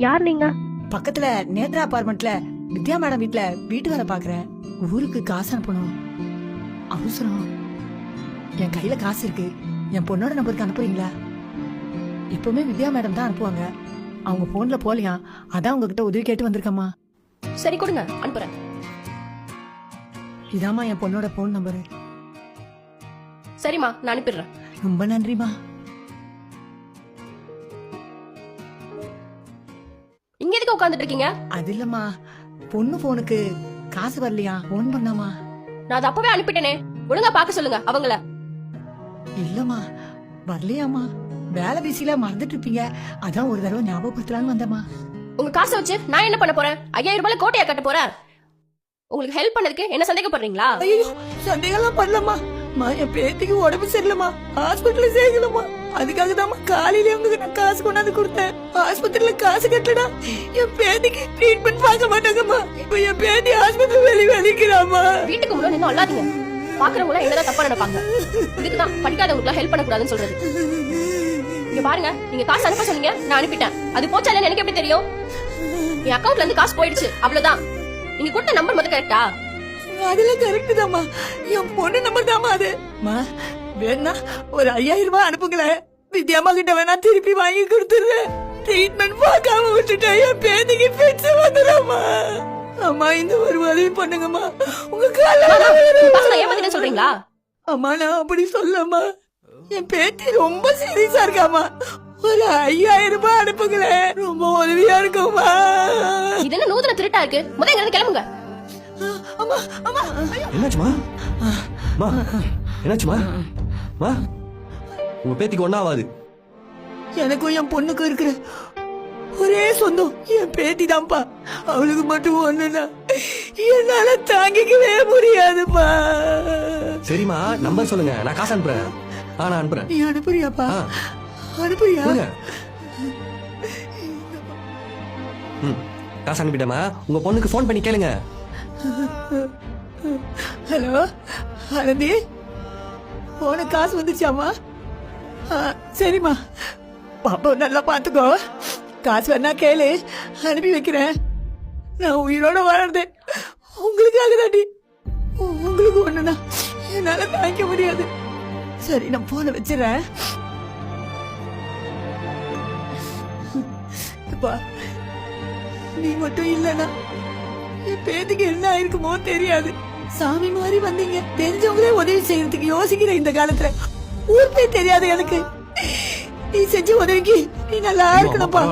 யார் நீங்க? பக்கத்துல நேத்ரா அபார்ட்மெண்ட்ல வித்யா மேடம் வீட்ல வீட்டு வேலை பாக்குறேன். ஊருக்கு காசு அனுப்பணும், அவசரம். என் கையில காசு இருக்கு, என் பொண்ணோட நம்பருக்கு அனுப்புறீங்களா? எப்பவுமே வித்யா மேடம் தான் அனுப்புவாங்க, அவங்க போன்ல போலியா, அதான் உங்ககிட்ட உதவி கேட்டு வந்திருக்கம்மா. சரி கொடுங்க, அனுப்புறேன். இதாம்மா என் பொண்ணோட போன் நம்பரு. சரிம்மா, நான் அனுப்பிடுறேன். ரொம்ப நன்றிமா. இங்க எதுக்கு உட்கார்ந்துட்டு இருக்கீங்க? அது இல்லம்மா, பொண்ணு போனுக்கு காசு வரலையா, போன் பண்ணாமா. நான் அதை அப்பவே அனுப்பிட்டேனே, ஒழுங்கா பாக்க சொல்லுங்க அவங்கள. இல்லம்மா வரலையாமா, வேலை பிஸில மறந்துட்டு இருப்பீங்க, அதான் ஒரு தடவை ஞாபகப்படுத்தலான்னு வந்தம்மா. உங்க காசை வச்சு நான் என்ன பண்ண போறேன்? 5000 ரூபாய் கோட்டையா கட்ட போறேன்? உங்களுக்கு ஹெல்ப் பண்ணதுக்கு என்ன சந்தேகப்படுறீங்களா? ஐயோ சந்தேகம்லாம் பண்ணலம்மா, என் பேத்திக்கு உடம்பு சரியில்லம்மா, ஹாஸ்பிட்டல்ல சேர்க்கணுமா, அதுக்காக தான் காலையில உங்களுக்கு நான் காசு கொண்டாந்து கொடுத்தேன். ஆஸ்பத்திரியில காசு கட்டலடா என் பேத்திக்கு ட்ரீட்மெண்ட் பார்க்க மாட்டாங்கம்மா. இப்ப என் பேத்தி ஆஸ்பத்திரி வெளிக்கிறாமா. வீட்டுக்கு முன்னாடி நின்னு அல்லாதீங்க, பாக்குறவங்க என்னதான் தப்பா நினைப்பாங்க. இதுக்குதான் படிக்காதவங்களுக்கு ஹெல்ப் பண்ண கூடாதுன்னு சொல்றது. இங்க பாருங்க, நீங்க காசு அனுப்ப சொன்னீங்க, நான் அனுப்பிட்டேன். அது போச்சா இல்லன்னு எனக்கு எப்படி தெரியும்? என் அக்கவுண்ட்ல இருந்து காசு போயிடுச்சு, அவ்வளவுதான். நீங்க கொடுத்த நம்பர் மட்டும் கரெக்டா? அதெல்லாம் கரெக்ட் தாம்மா, என் பொண்ணு நம்பர் தாம்மா அது. வேணா ஒரு 5000 ரூபாய் அனுப்புங்களேன், வித்யாமா கிட்ட வேணா திருப்பி வாங்கி கொடுத்துடுறேன். ட்ரீட்மெண்ட் பார்க்காம விட்டுட்டேன், என் பேத்திக்கு பிச்சு வந்துடும்மா. அம்மா இந்த ஒரு உதவி பண்ணுங்கம்மா, உங்க கால ஏமாத்திட்டு சொல்றீங்களா? அம்மா நான் அப்படி சொல்லம்மா, என் பேத்தி ரொம்ப சீரியஸா இருக்காமா, ஒரு 5000 ரூபாய் அனுப்புங்களேன், ரொம்ப உதவியா இருக்கும்மா. இது என்ன நூதன திருட்டா இருக்கு? முதல்ல இங்க இருந்து கிளம்புங்க. அம்மா அம்மா என்னாச்சுமா? என்னாச்சுமா? உங்க பேத்திக்கு ஒண்ணாவாது. எனக்கும் என் பொண்ணுக்கும் இருக்கிற ஒரே சொந்தம் என் பேத்தி தான்ப்பா, அவளுக்கு மட்டும் ஒண்ணுனா என்னால தாங்கிக்கவே முடியாதுப்பா. சரிம்மா நம்பர் சொல்லுங்க, நான் காசு அனுப்புறேன். நான் அனுப்புறேன். நீ அனுப்புறியாப்பா? அனுப்புறியா? காசு அனுப்பிட்டேமா, உங்க பொண்ணுக்கு போன் பண்ணி கேளுங்க. ஹலோ ஆனந்தி, போன காசு வந்துச்சாமா? சரிம்மா, பாப்பா நல்லா பாத்துக்கோ, காசு வேணா கேளு, அனுப்பி வைக்கிறேன். நான் உயிரோட வாழ்றது உங்களுக்காக தாண்டி, உங்களுக்கு ஒண்ணுனா என்னால தாங்கிக்க முடியாது. சரி நான் போன வச்சிடறேன். நீ மட்டும் இல்லனா என் பேத்திக்கு என்ன ஆயிருக்குமோ தெரியாது. சாமி மாதிரி வந்தீங்க, தெரிஞ்சவங்களே உதவி செய்யறதுக்கு யோசிக்கிற இந்த காலத்துல ஊர் பேர் தெரியாது எனக்கு. நீ செஞ்ச உதவிக்கு நீ நல்லா இருக்கணும்ப்பா.